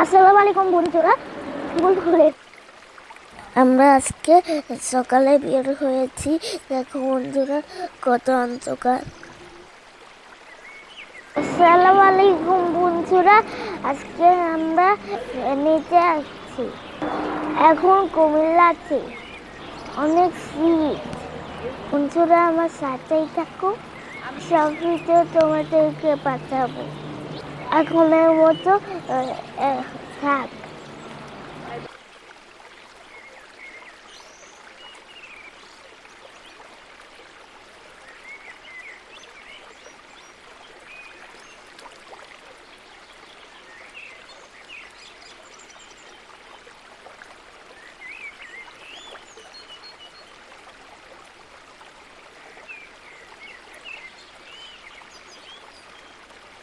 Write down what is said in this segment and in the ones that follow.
আসসালামু আলাইকুম বন্ধুরা। আমরা আজকে সকালে বের হয়েছি। দেখো বন্ধুরা কত অন্ধকার। আসসালামু আলাইকুম বন্ধুরা, আজকে আমরা নিচে আসছি। এখন কুমিল্লাতে অনেক শীত। বন্ধুরা আমার সাথেই থাকো, সব ভিডিও তোমাদেরকে পাঠাবো। এখনের মতো থাক।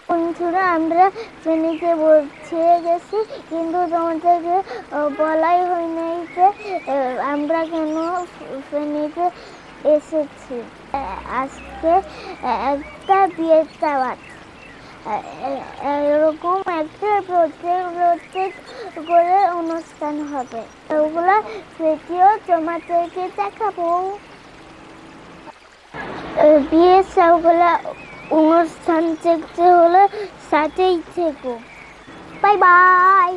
বন্ধুরা আমরা ফেনীতে পৌঁছে গেছি, কিন্তু তোমাদেরকে বলাই হয়নি যে আমরা কেন ফেনীতে এসেছি। আজকে একটা বিয়ের দাওয়াত, এরকম একটা প্রত্যেক করে অনুষ্ঠান হবে। ওগুলো ভিডিও তোমাদেরকে দেখাবো। বিয়ের সবগুলা অনুষ্ঠান দেখতে হলে সাথেই থেকো। Bye bye.